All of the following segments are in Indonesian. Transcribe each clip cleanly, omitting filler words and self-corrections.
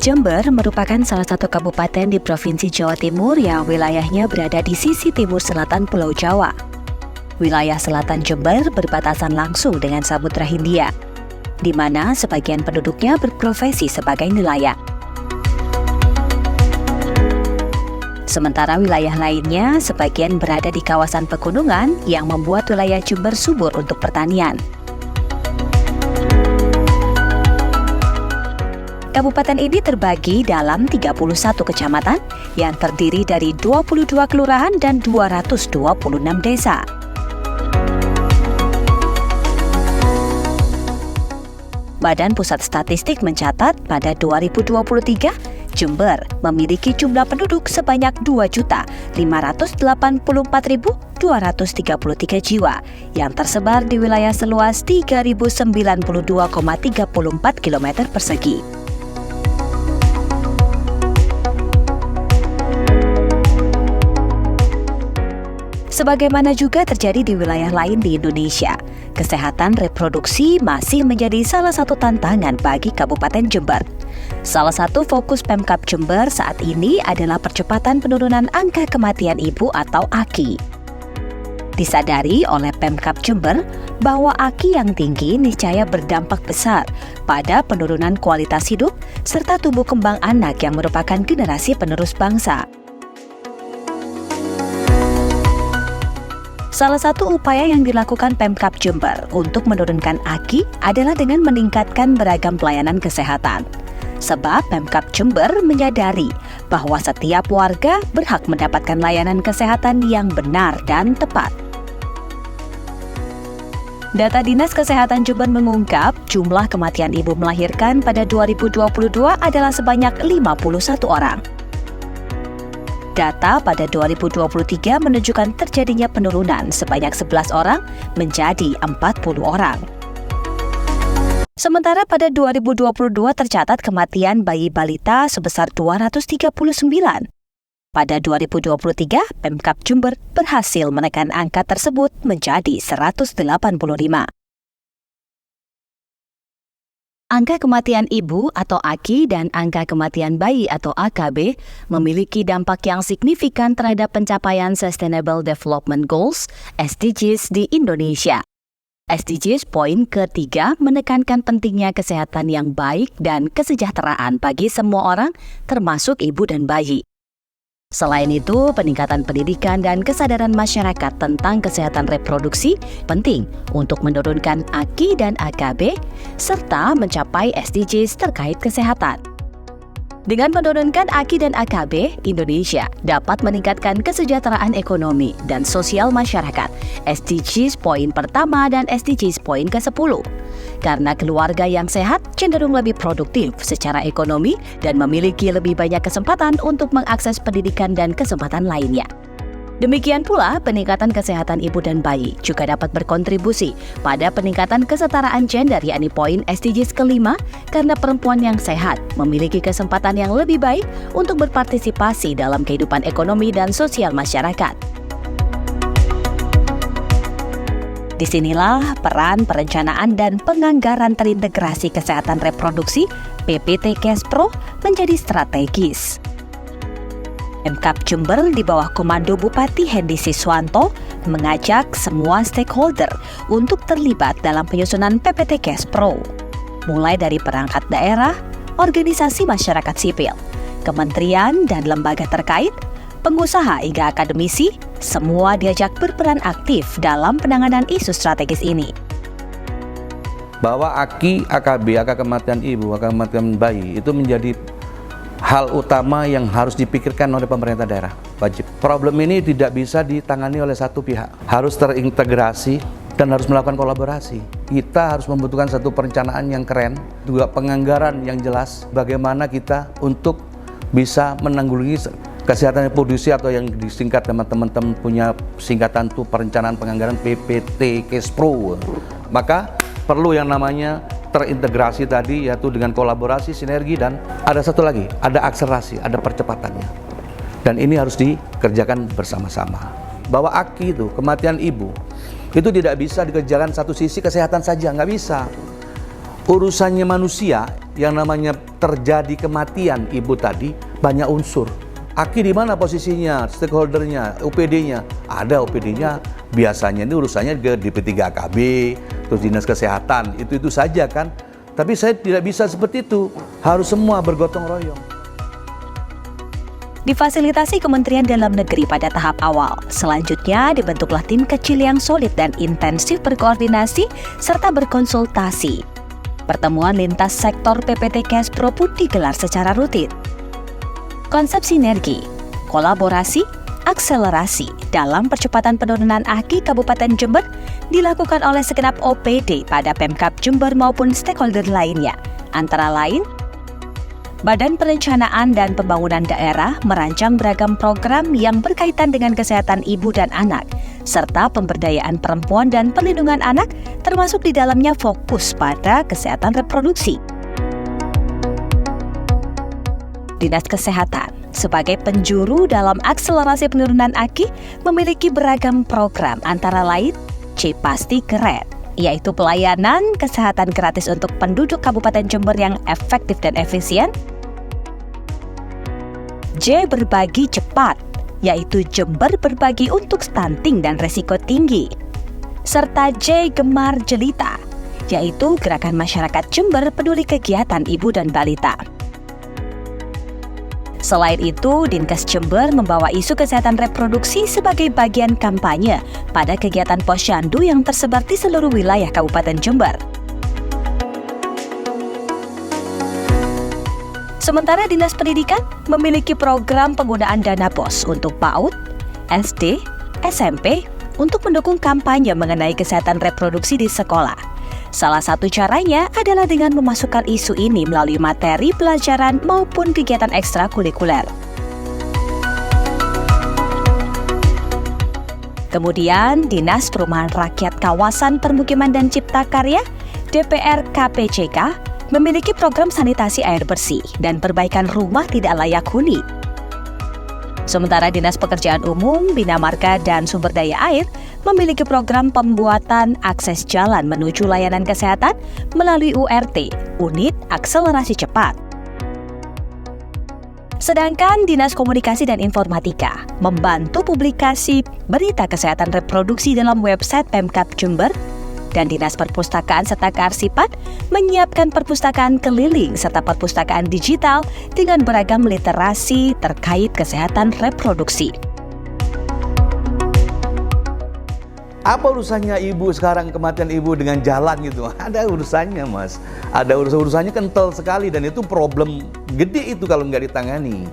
Jember merupakan salah satu kabupaten di Provinsi Jawa Timur yang wilayahnya berada di sisi timur selatan Pulau Jawa. Wilayah selatan Jember berbatasan langsung dengan Samudra Hindia, di mana sebagian penduduknya berprofesi sebagai nelayan. Sementara wilayah lainnya sebagian berada di kawasan pegunungan yang membuat wilayah Jember subur untuk pertanian. Kabupaten ini terbagi dalam 31 kecamatan yang terdiri dari 22 kelurahan dan 226 desa. Badan Pusat Statistik mencatat pada 2023, Jember memiliki jumlah penduduk sebanyak 2.584.233 jiwa yang tersebar di wilayah seluas 3.092,34 km persegi. Sebagaimana juga terjadi di wilayah lain di Indonesia, kesehatan reproduksi masih menjadi salah satu tantangan bagi Kabupaten Jember. Salah satu fokus Pemkab Jember saat ini adalah percepatan penurunan angka kematian ibu atau AKI. Disadari oleh Pemkab Jember bahwa AKI yang tinggi niscaya berdampak besar pada penurunan kualitas hidup serta tumbuh kembang anak yang merupakan generasi penerus bangsa. Salah satu upaya yang dilakukan Pemkab Jember untuk menurunkan AKI adalah dengan meningkatkan beragam pelayanan kesehatan. Sebab Pemkab Jember menyadari bahwa setiap warga berhak mendapatkan layanan kesehatan yang benar dan tepat. Data Dinas Kesehatan Jember mengungkap jumlah kematian ibu melahirkan pada 2022 adalah sebanyak 51 orang. Data pada 2023 menunjukkan terjadinya penurunan sebanyak 11 orang menjadi 40 orang. Sementara pada 2022 tercatat kematian bayi balita sebesar 239. Pada 2023, Pemkab Jember berhasil menekan angka tersebut menjadi 185. Angka kematian ibu atau AKI dan angka kematian bayi atau AKB memiliki dampak yang signifikan terhadap pencapaian Sustainable Development Goals (SDGs) di Indonesia. SDGs poin ketiga menekankan pentingnya kesehatan yang baik dan kesejahteraan bagi semua orang, termasuk ibu dan bayi. Selain itu, peningkatan pendidikan dan kesadaran masyarakat tentang kesehatan reproduksi penting untuk menurunkan AKI dan AKB, serta mencapai SDGs terkait kesehatan. Dengan menurunkan AKI dan AKB, Indonesia dapat meningkatkan kesejahteraan ekonomi dan sosial masyarakat, SDGs poin pertama dan SDGs poin ke-10. Karena keluarga yang sehat cenderung lebih produktif secara ekonomi dan memiliki lebih banyak kesempatan untuk mengakses pendidikan dan kesempatan lainnya. Demikian pula, peningkatan kesehatan ibu dan bayi juga dapat berkontribusi pada peningkatan kesetaraan gender, yakni poin SDGs kelima, karena perempuan yang sehat memiliki kesempatan yang lebih baik untuk berpartisipasi dalam kehidupan ekonomi dan sosial masyarakat. Disinilah peran perencanaan dan penganggaran terintegrasi kesehatan reproduksi PPT Kespro menjadi strategis. Pemkab Jember di bawah komando Bupati Hendy Siswanto mengajak semua stakeholder untuk terlibat dalam penyusunan PPT Kespro, mulai dari perangkat daerah, organisasi masyarakat sipil, kementerian dan lembaga terkait, pengusaha hingga akademisi, semua diajak berperan aktif dalam penanganan isu strategis ini. Bahwa AKI, AKB, angka kematian ibu, angka kematian bayi itu menjadi hal utama yang harus dipikirkan oleh pemerintah daerah, wajib. Problem ini tidak bisa ditangani oleh satu pihak, harus terintegrasi dan harus melakukan kolaborasi. Kita harus membutuhkan satu perencanaan yang keren, juga penganggaran yang jelas, bagaimana kita untuk bisa menanggulangi kesehatan reproduksi atau yang disingkat teman-teman punya singkatan itu perencanaan penganggaran PPT Kespro. Maka perlu yang namanya terintegrasi tadi, yaitu dengan kolaborasi, sinergi, dan ada satu lagi, ada akselerasi, ada percepatannya. Dan ini harus dikerjakan bersama-sama. Bahwa AKI itu, kematian ibu, itu tidak bisa dikerjakan satu sisi kesehatan saja, nggak bisa. Urusannya manusia yang namanya terjadi kematian ibu tadi banyak unsur. Aki di mana posisinya, stakeholdernya, OPD-nya? Ada OPD-nya, biasanya ini urusannya di P3AKB, terus Dinas Kesehatan, itu saja kan. Tapi saya tidak bisa seperti itu, harus semua bergotong royong. Difasilitasi Kementerian Dalam Negeri pada tahap awal. Selanjutnya dibentuklah tim kecil yang solid dan intensif berkoordinasi serta berkonsultasi. Pertemuan lintas sektor PPT Kespro pun digelar secara rutin. Konsep sinergi, kolaborasi, akselerasi dalam percepatan penurunan AKI Kabupaten Jember dilakukan oleh segenap OPD pada Pemkab Jember maupun stakeholder lainnya. Antara lain, Badan Perencanaan dan Pembangunan Daerah merancang beragam program yang berkaitan dengan kesehatan ibu dan anak, serta pemberdayaan perempuan dan perlindungan anak, termasuk di dalamnya fokus pada kesehatan reproduksi. Dinas Kesehatan sebagai penjuru dalam akselerasi penurunan AKI memiliki beragam program, antara lain C Pasti Keren, yaitu pelayanan kesehatan gratis untuk penduduk Kabupaten Jember yang efektif dan efisien. J Berbagi Cepat, yaitu Jember berbagi untuk stunting dan resiko tinggi. Serta J Gemar Jelita, yaitu gerakan masyarakat Jember peduli kegiatan ibu dan balita. Selain itu, Dinkes Jember membawa isu kesehatan reproduksi sebagai bagian kampanye pada kegiatan posyandu yang tersebar di seluruh wilayah Kabupaten Jember. Sementara Dinas Pendidikan memiliki program penggunaan dana BOS untuk PAUD, SD, SMP untuk mendukung kampanye mengenai kesehatan reproduksi di sekolah. Salah satu caranya adalah dengan memasukkan isu ini melalui materi pelajaran maupun kegiatan ekstrakurikuler. Kemudian, Dinas Perumahan Rakyat Kawasan Permukiman dan Cipta Karya (DPR KPCK) memiliki program sanitasi air bersih dan perbaikan rumah tidak layak huni. Sementara Dinas Pekerjaan Umum, Bina Marga dan Sumber Daya Air memiliki program pembuatan akses jalan menuju layanan kesehatan melalui URT, Unit Akselerasi Cepat. Sedangkan Dinas Komunikasi dan Informatika membantu publikasi berita kesehatan reproduksi dalam website Pemkab Jember, dan Dinas Perpustakaan serta Kearsipan menyiapkan perpustakaan keliling serta perpustakaan digital dengan beragam literasi terkait kesehatan reproduksi. Apa urusannya ibu sekarang, kematian ibu dengan jalan gitu? Ada urusannya, Mas. Ada urusannya kental sekali, dan itu problem gede itu kalau nggak ditangani.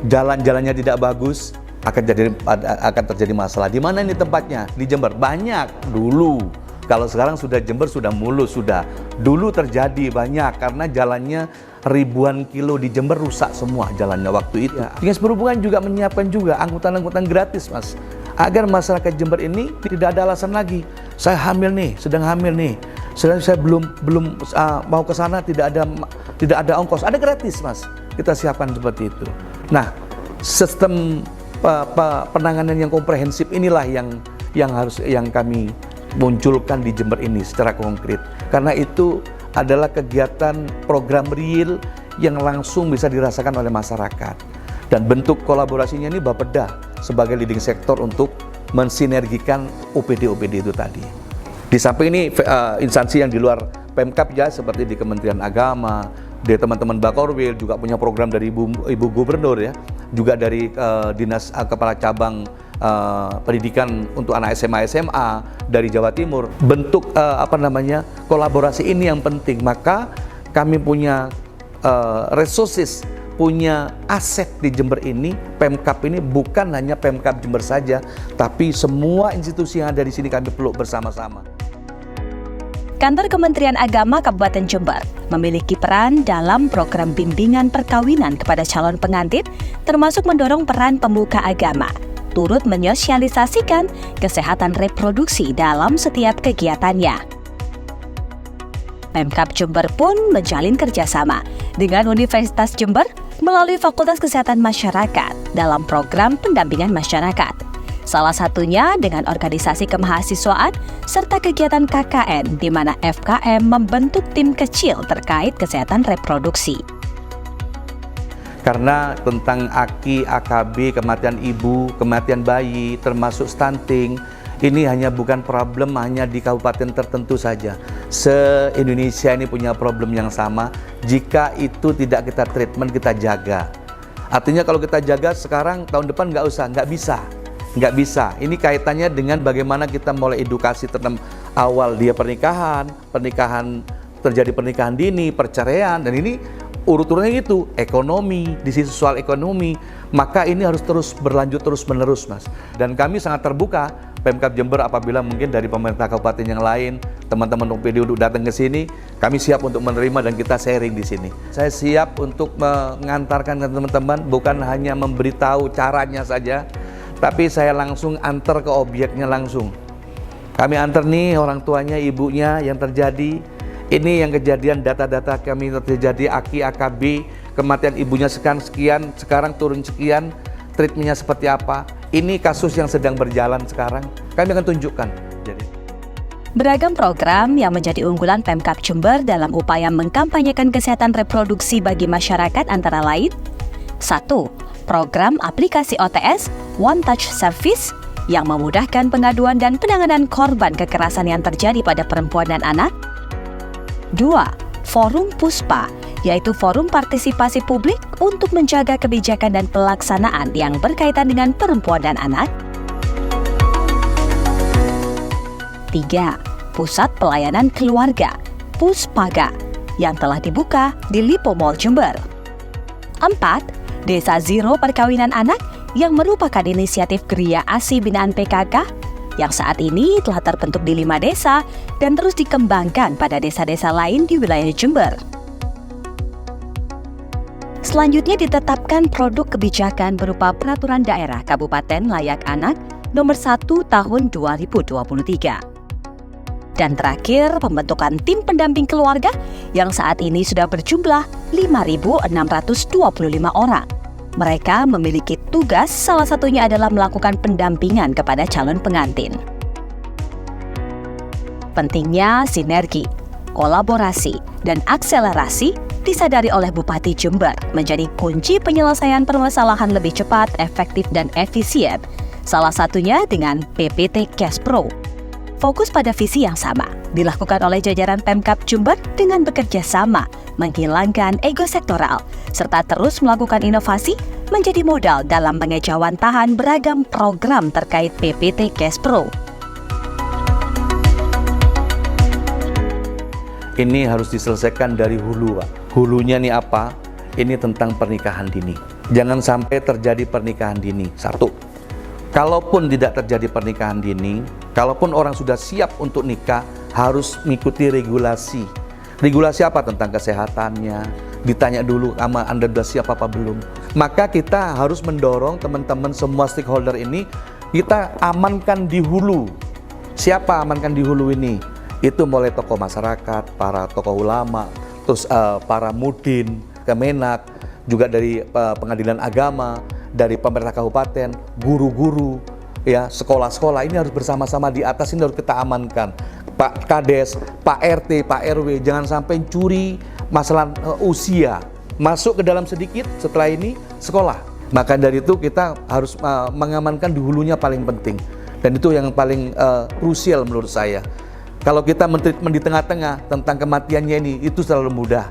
Jalan-jalannya tidak bagus, akan terjadi masalah. Di mana ini tempatnya? Di Jember. Banyak dulu. Kalau sekarang sudah Jember sudah mulus, sudah. Dulu terjadi banyak karena jalannya ribuan kilo di Jember rusak semua jalannya waktu itu. Dinas Perhubungan juga menyiapkan juga angkutan-angkutan gratis, Mas. Agar masyarakat Jember ini tidak ada alasan lagi. Saya hamil nih, sedang hamil nih. Sedang saya belum mau ke sana, tidak ada ongkos. Ada gratis, Mas. Kita siapkan seperti itu. Nah, sistem penanganan yang komprehensif inilah yang kami munculkan di Jember ini secara konkret. Karena itu adalah kegiatan program real yang langsung bisa dirasakan oleh masyarakat. Dan bentuk kolaborasinya ini Bapeda sebagai leading sektor untuk mensinergikan OPD-OPD itu tadi. Di samping ini instansi yang di luar Pemkab ya, seperti di Kementerian Agama, dari teman-teman Bakorwil juga punya program dari Ibu Gubernur ya, juga dari Dinas Kepala Cabang Pendidikan untuk anak SMA dari Jawa Timur. Bentuk kolaborasi ini yang penting. Maka kami punya resources, punya aset di Jember ini. Pemkab ini bukan hanya Pemkab Jember saja, tapi semua institusi yang ada di sini kami peluk bersama-sama. Kantor Kementerian Agama Kabupaten Jember memiliki peran dalam program bimbingan perkawinan kepada calon pengantin, termasuk mendorong peran pemuka agama, turut menyosialisasikan kesehatan reproduksi dalam setiap kegiatannya. Pemkab Jember pun menjalin kerjasama dengan Universitas Jember melalui Fakultas Kesehatan Masyarakat dalam program pendampingan masyarakat. Salah satunya dengan organisasi kemahasiswaan serta kegiatan KKN di mana FKM membentuk tim kecil terkait kesehatan reproduksi. Karena tentang AKI, AKB, kematian ibu, kematian bayi, termasuk stunting, ini hanya bukan problem hanya di kabupaten tertentu saja. Se-Indonesia ini punya problem yang sama. Jika itu tidak kita treatment, kita jaga. Artinya kalau kita jaga sekarang, tahun depan nggak bisa. Ini kaitannya dengan bagaimana kita mulai edukasi tentang awal dia pernikahan terjadi pernikahan dini, perceraian, dan ini urut-urutnya itu ekonomi, di sisi soal ekonomi, maka ini harus terus berlanjut terus-menerus, Mas. Dan kami sangat terbuka, Pemkab Jember apabila mungkin dari pemerintah kabupaten yang lain, teman-teman OPD untuk datang ke sini, kami siap untuk menerima dan kita sharing di sini. Saya siap untuk mengantarkan ke teman-teman, bukan hanya memberitahu caranya saja, tapi saya langsung antar ke objeknya langsung. Kami antar nih orang tuanya, ibunya yang terjadi. Ini yang kejadian data-data kami terjadi AKI, AKB, kematian ibunya sekian, sekarang turun sekian, treatmentnya seperti apa. Ini kasus yang sedang berjalan sekarang, kami akan tunjukkan. Beragam program yang menjadi unggulan Pemkab Jember dalam upaya mengkampanyekan kesehatan reproduksi bagi masyarakat antara lain 1. Program aplikasi OTS One Touch Service yang memudahkan pengaduan dan penanganan korban kekerasan yang terjadi pada perempuan dan anak. 2. Forum Puspa, yaitu forum partisipasi publik untuk menjaga kebijakan dan pelaksanaan yang berkaitan dengan perempuan dan anak. 3. Pusat Pelayanan Keluarga, Puspaga, yang telah dibuka di Lipo Mall Jember. 4. Desa Zero Perkawinan Anak yang merupakan inisiatif Geria ASI binaan PKK yang saat ini telah terbentuk di 5 desa dan terus dikembangkan pada desa-desa lain di wilayah Jember. Selanjutnya ditetapkan produk kebijakan berupa Peraturan Daerah Kabupaten Layak Anak Nomor 1 Tahun 2023. Dan terakhir, pembentukan tim pendamping keluarga yang saat ini sudah berjumlah 5.625 orang. Mereka memiliki tugas, salah satunya adalah melakukan pendampingan kepada calon pengantin. Pentingnya sinergi, kolaborasi, dan akselerasi disadari oleh Bupati Jember menjadi kunci penyelesaian permasalahan lebih cepat, efektif, dan efisien. Salah satunya dengan PPT Cash Pro. Fokus pada visi yang sama, dilakukan oleh jajaran Pemkab Jember dengan bekerja sama, menghilangkan ego sektoral, serta terus melakukan inovasi menjadi modal dalam pengejawantahan beragam program terkait PPT Cash Pro. Ini harus diselesaikan dari hulu, Pak. Hulunya nih apa? Ini tentang pernikahan dini. Jangan sampai terjadi pernikahan dini. 1. Kalaupun tidak terjadi pernikahan dini, kalaupun orang sudah siap untuk nikah, harus mengikuti regulasi. Regulasi apa? Tentang kesehatannya, ditanya dulu sama Anda sudah siap apa belum. Maka kita harus mendorong teman-teman semua stakeholder ini, kita amankan di hulu. Siapa amankan di hulu ini? Itu mulai tokoh masyarakat, para tokoh ulama, terus para mudin, Kemenak, juga dari pengadilan agama, dari pemerintah kabupaten, guru-guru, ya sekolah-sekolah, ini harus bersama-sama di atas, ini harus kita amankan. Pak Kades, Pak RT, Pak RW, jangan sampai curi masalah usia. Masuk ke dalam sedikit, setelah ini sekolah. Maka dari itu kita harus mengamankan di hulunya paling penting. Dan itu yang paling krusial menurut saya. Kalau kita mentreatment di tengah-tengah tentang kematiannya ini, itu selalu mudah.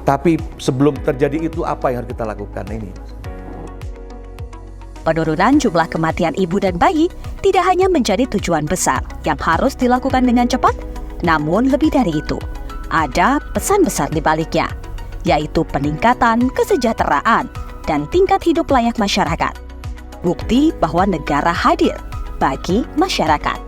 Tapi sebelum terjadi itu, apa yang harus kita lakukan ini? Penurunan jumlah kematian ibu dan bayi tidak hanya menjadi tujuan besar yang harus dilakukan dengan cepat, namun lebih dari itu, ada pesan besar di baliknya, yaitu peningkatan kesejahteraan dan tingkat hidup layak masyarakat. Bukti bahwa negara hadir bagi masyarakat.